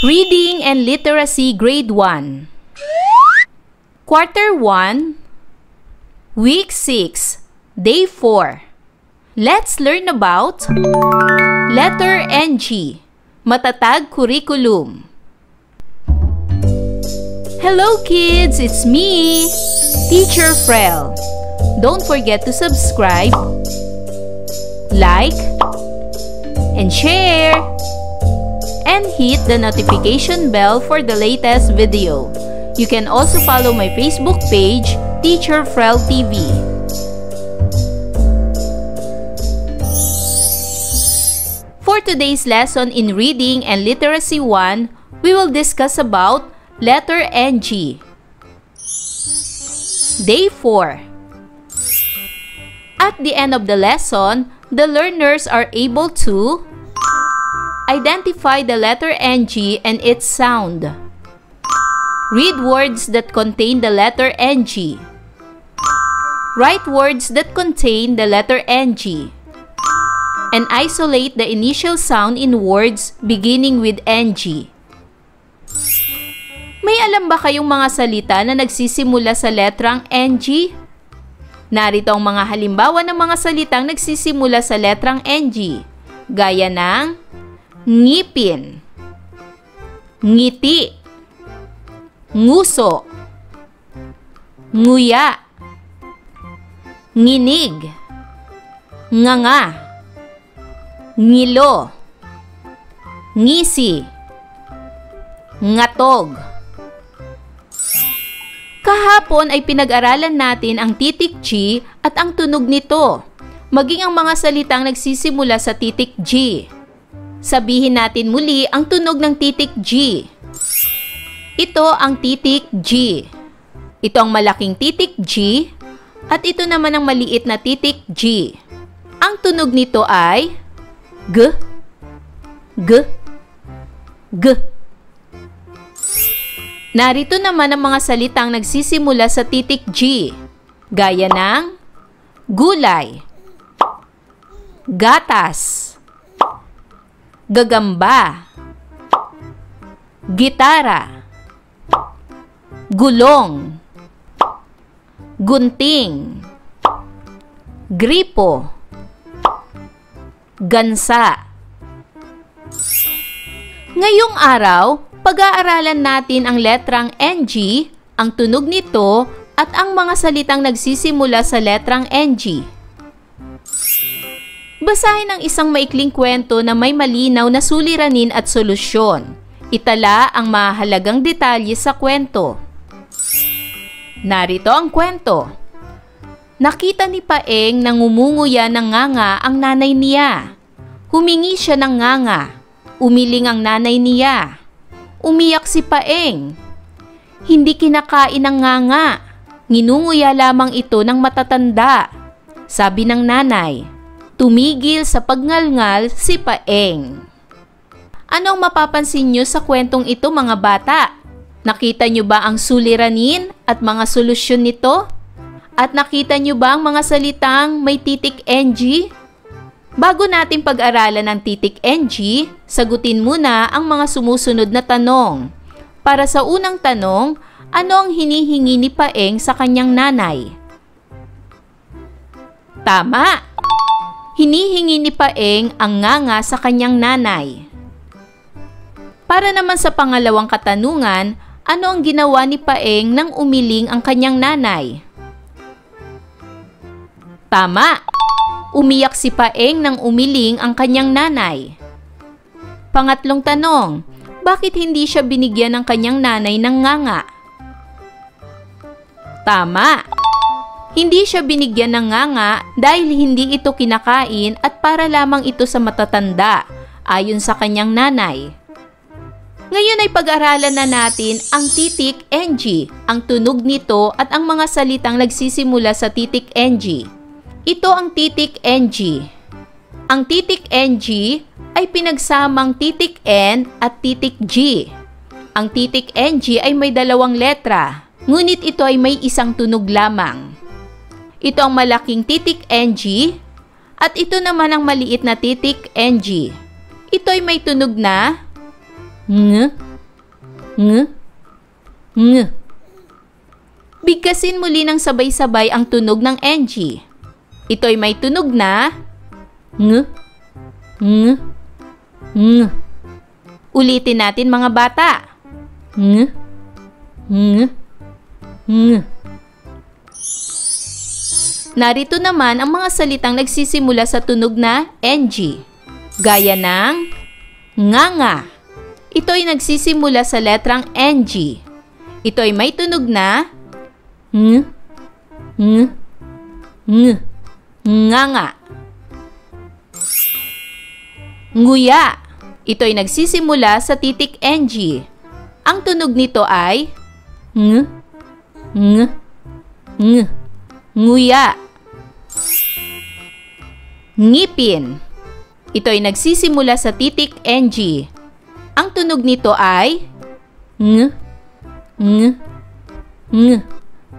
Reading and Literacy Grade 1 Quarter 1 Week 6 Day 4 Let's learn about Letter NG Matatag Curriculum. Hello kids, it's me, Teacher Frel. Don't forget to subscribe, like, and share, and hit the notification bell for the latest video. You can also follow my Facebook page, Teacher Frel TV. For today's lesson in Reading and Literacy 1, we will discuss about Letter NG. Day 4. At the end of the lesson, the learners are able to identify the letter NG and its sound. Read words that contain the letter NG. Write words that contain the letter NG. And isolate the initial sound in words beginning with NG. May alam ba kayong mga salita na nagsisimula sa letrang NG? Narito ang mga halimbawa ng mga salitang nagsisimula sa letrang NG, gaya ng ngipin, ngiti, nguso, nguya, nginig, nganga, ngilo, ngisi, ngatog. Kahapon ay pinag-aralan natin ang titik G at ang tunog nito, maging ang mga salitang nagsisimula sa titik G. Sabihin natin muli ang tunog ng titik G. Ito ang titik G. Ito ang malaking titik G at ito naman ang maliit na titik G. Ang tunog nito ay G, G, G. Narito naman ang mga salitang nagsisimula sa titik G, gaya ng gulay, gatas, gagamba, gitara, gulong, gunting, gripo, gansa. Ngayong araw, pag-aaralan natin ang letrang NG, ang tunog nito, at ang mga salitang nagsisimula sa letrang NG. Basahin ang isang maikling kwento na may malinaw na suliranin at solusyon. Itala ang mahalagang detalye sa kwento. Narito ang kwento. Nakita ni Paeng na ngumunguya ng nganga ang nanay niya. Humingi siya ng nganga. Umiling ang nanay niya. Umiyak si Paeng. Hindi kinakain ng nganga. Nginunguya lamang ito ng matatanda. Sabi ng nanay. Tumigil sa pagngalngal si Paeng. Anong mapapansin nyo sa kwentong ito mga bata? Nakita nyo ba ang suliranin at mga solusyon nito? At nakita nyo ba ang mga salitang may titik NG? Bago natin pag-aralan ang titik NG, sagutin muna ang mga sumusunod na tanong. Para sa unang tanong, ano ang hinihingi ni Paeng sa kanyang nanay? Tama! Hinihingi ni Paeng ang nganga sa kanyang nanay. Para naman sa pangalawang katanungan, ano ang ginawa ni Paeng nang umiling ang kanyang nanay? Tama! Umiyak si Paeng nang umiling ang kanyang nanay. Pangatlong tanong, bakit hindi siya binigyan ng kanyang nanay ng nganga? Tama! Hindi siya binigyan ng nganga dahil hindi ito kinakain at para lamang ito sa matatanda, ayon sa kanyang nanay. Ngayon ay pag-aralan na natin ang titik NG, ang tunog nito at ang mga salitang nagsisimula sa titik NG. Ito ang titik NG. Ang titik NG ay pinagsamang titik N at titik G. Ang titik NG ay may dalawang letra, ngunit ito ay may isang tunog lamang. Ito ang malaking titik NG at ito naman ang maliit na titik NG. Ito ay may tunog na ng ng, ng. Bigkasin muli ng sabay-sabay ang tunog ng NG. Ito'y may tunog na ng, ng, ng. Ulitin natin mga bata. Ng, ng, ng. Narito naman ang mga salitang nagsisimula sa tunog na NG. Gaya ng nganga. Ito ay nagsisimula sa letrang NG. Ito ay may tunog na ng, ng, ng. Nganga. Nguya. Ito ay nagsisimula sa titik NG. Ang tunog nito ay ng, ng, ng. Nguya. Ngipin. Ito ay nagsisimula sa titik NG. Ang tunog nito ay ng, ng, ng.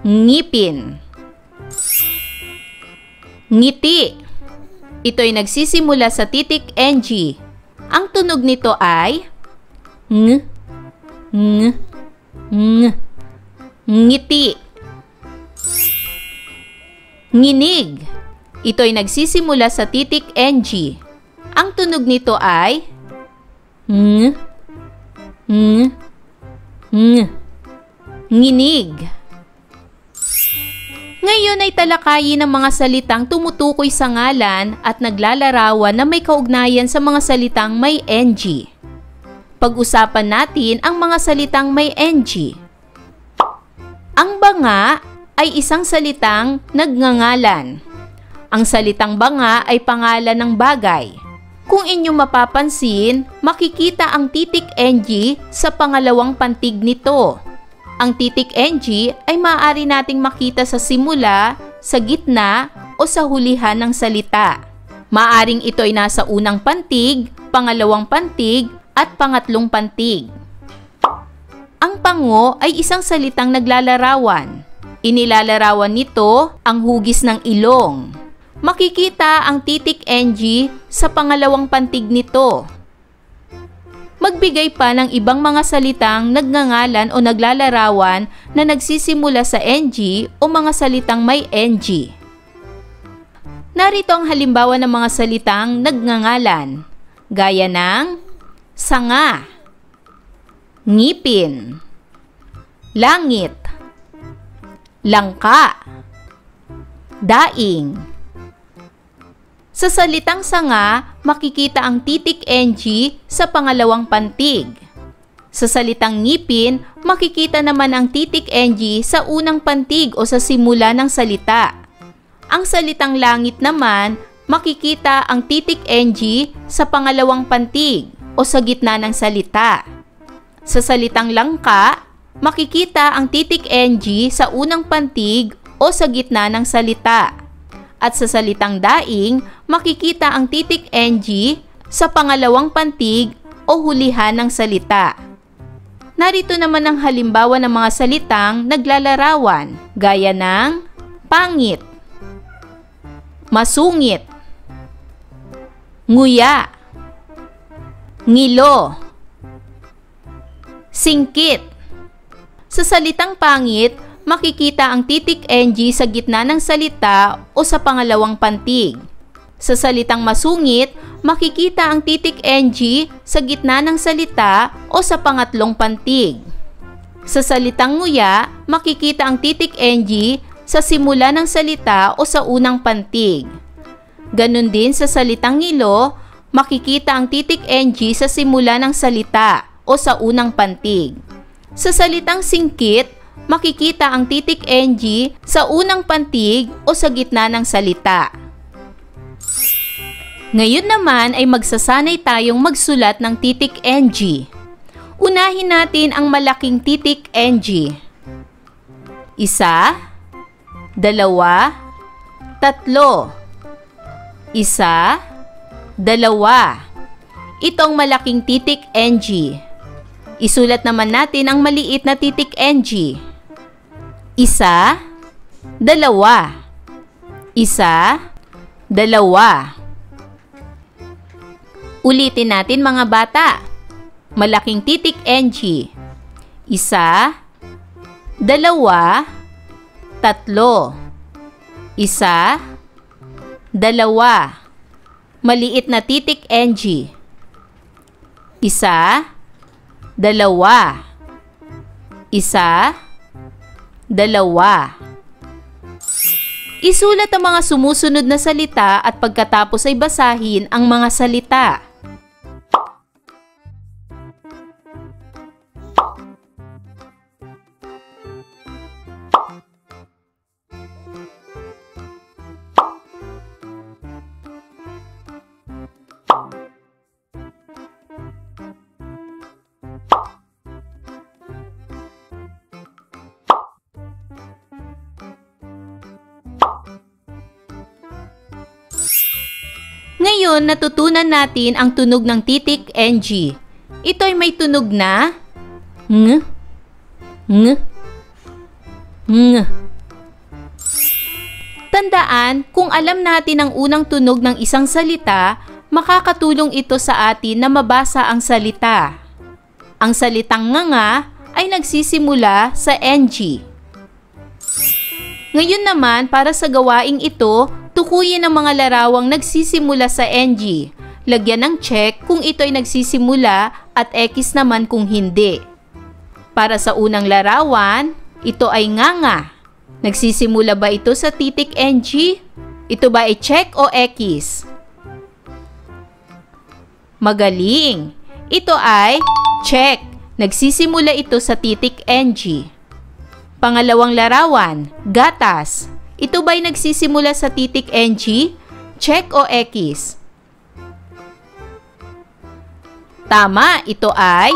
Ngipin. Ngiti. Ito ay nagsisimula sa titik NG. Ang tunog nito ay ng, ng, ng. Ngiti. Nginig. Ito ay nagsisimula sa titik NG. Ang tunog nito ay ng, ng, ng. Nginig. Ngayon ay talakayin ang mga salitang tumutukoy sa ngalan at naglalarawan na may kaugnayan sa mga salitang may NG. Pag-usapan natin ang mga salitang may NG. Ang banga ay isang salitang nagngangalan. Ang salitang banga ay pangalan ng bagay. Kung inyong mapapansin, makikita ang titik NG sa pangalawang pantig nito. Ang titik NG ay maaari nating makita sa simula, sa gitna, o sa hulihan ng salita. Maaring ito ay nasa unang pantig, pangalawang pantig, at pangatlong pantig. Ang pango ay isang salitang naglalarawan. Inilalarawan nito ang hugis ng ilong. Makikita ang titik NG sa pangalawang pantig nito. Magbigay pa ng ibang mga salitang nagngangalan o naglalarawan na nagsisimula sa NG o mga salitang may NG. Narito ang halimbawa ng mga salitang nagngangalan, gaya ng sanga, ngipin, langit, langka, daing. Sa salitang sanga, makikita ang titik NG sa pangalawang pantig. Sa salitang ngipin, makikita naman ang titik NG sa unang pantig o sa simula ng salita. Ang salitang langit naman, makikita ang titik NG sa pangalawang pantig o sa gitna ng salita. Sa salitang langka, makikita ang titik NG sa unang pantig o sa gitna ng salita. At sa salitang daing, makikita ang titik NG sa pangalawang pantig o hulihan ng salita. Narito naman ang halimbawa ng mga salitang naglalarawan, gaya ng pangit, masungit, nguya, ngilo, singkit. Sa salitang pangit, makikita ang titik NG sa gitna ng salita o sa pangalawang pantig. Sa salitang masungit, makikita ang titik NG sa gitna ng salita o sa pangatlong pantig. Sa salitang nguya, makikita ang titik NG sa simula ng salita o sa unang pantig. Ganon din sa salitang ngilo, makikita ang titik NG sa simula ng salita o sa unang pantig. Sa salitang singkit, makikita ang titik NG sa unang pantig o sa gitna ng salita. Ngayon naman ay magsasanay tayong magsulat ng titik NG. Unahin natin ang malaking titik NG. 1, 2, 3. 1, 2. Itong malaking titik NG. Isulat naman natin ang maliit na titik NG. 1, 2. 1, 2. Ulitin natin mga bata. Malaking titik NG. Isa, dalawa, tatlo. Isa, dalawa. Maliit na titik NG. Isa, dalawa. Isa, dalawa. Isulat ang mga sumusunod na salita at pagkatapos ay basahin ang mga salita. Ngayon, natutunan natin ang tunog ng titik NG. Ito ay may tunog na ng, ng, ng. Tandaan, kung alam natin ang unang tunog ng isang salita, makakatulong ito sa atin na mabasa ang salita. Ang salitang nga ay nagsisimula sa NG. Ngayon naman, para sa gawaing ito, tukuyin ang mga larawang nagsisimula sa NG. Lagyan ng check kung ito ay nagsisimula at X naman kung hindi. Para sa unang larawan, ito ay nga. Nagsisimula ba ito sa titik NG? Ito ba ay check o X? Magaling! Ito ay check. Nagsisimula ito sa titik NG. Pangalawang larawan, gatas. Ito ba'y nagsisimula sa titik NG? Check o X? Tama, ito ay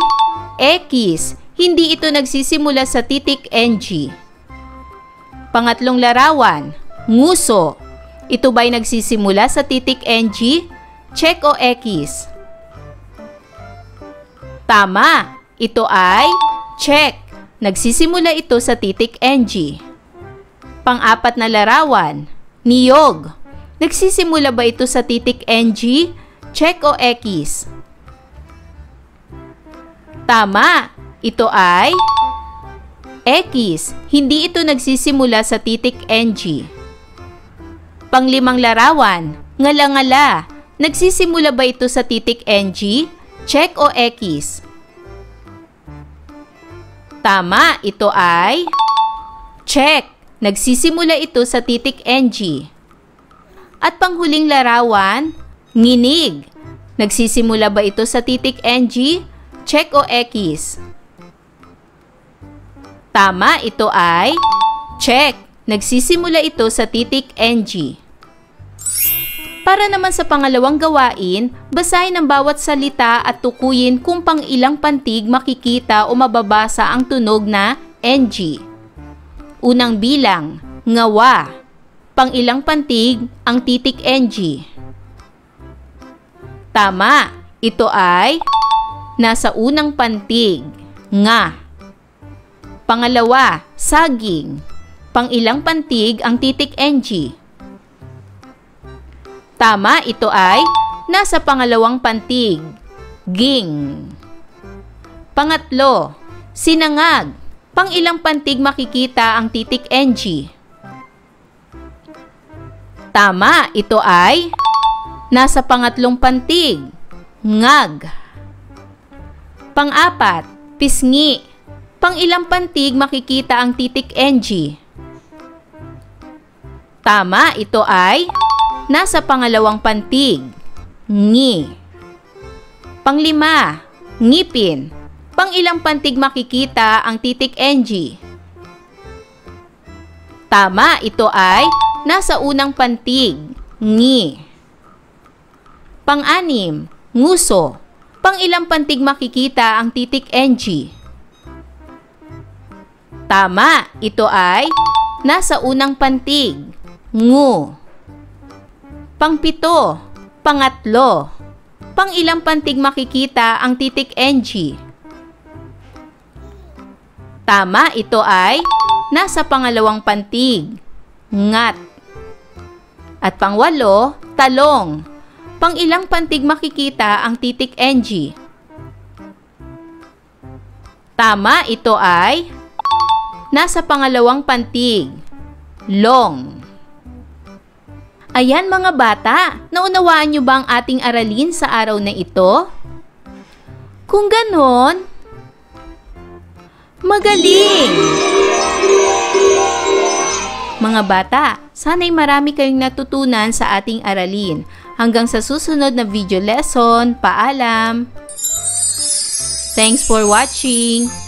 X. Hindi ito nagsisimula sa titik NG. Pangatlong larawan, nguso. Ito ba'y nagsisimula sa titik NG? Check o X? Tama, ito ay check. Nagsisimula ito sa titik NG. Pang-apat na larawan, niyog. Nagsisimula ba ito sa titik NG? Check o X? Tama, ito ay X. Hindi ito nagsisimula sa titik NG. Pang-limang larawan, ngala-ngala. Nagsisimula ba ito sa titik NG? Check o X? Tama, ito ay check. Nagsisimula ito sa titik NG. At panghuling larawan, nginig. Nagsisimula ba ito sa titik NG? Check o X? Tama, ito ay check. Nagsisimula ito sa titik NG. Para naman sa pangalawang gawain, basahin ang bawat salita at tukuyin kung pang ilang pantig makikita o mababasa ang tunog na NG. Unang bilang, ngawa. Pang ilang pantig ang titik NG. Tama, ito ay nasa unang pantig, nga. Pangalawa, saging. Pang ilang pantig ang titik NG. Tama, ito ay nasa pangalawang pantig, ging. Pangatlo, sinangag. Pang ilang pantig makikita ang titik NG. Tama, ito ay nasa pangatlong pantig, ngag. Pang-apat, pisngi. Pang ilang pantig makikita ang titik NG. Tama, ito ay nasa pangalawang pantig, ngi. Panglima, ngipin. Pang ilang pantig makikita ang titik NG. Tama, ito ay nasa unang pantig, ngi. Pang-anim, nguso. Pang ilang pantig makikita ang titik NG. Tama, ito ay nasa unang pantig, ngu. Pang-pito, pangatlo. Pang ilang pantig makikita ang titik NG. Tama, ito ay nasa pangalawang pantig, ngat. At pang-walo, talong. Pang ilang pantig makikita ang titik NG. Tama, ito ay nasa pangalawang pantig. Long. Ayan mga bata, naunawaan niyo ba ang ating aralin sa araw na ito? Kung ganon, magaling! Mga bata, sana'y marami kayong natutunan sa ating aralin. Hanggang sa susunod na video lesson, paalam! Thanks for watching!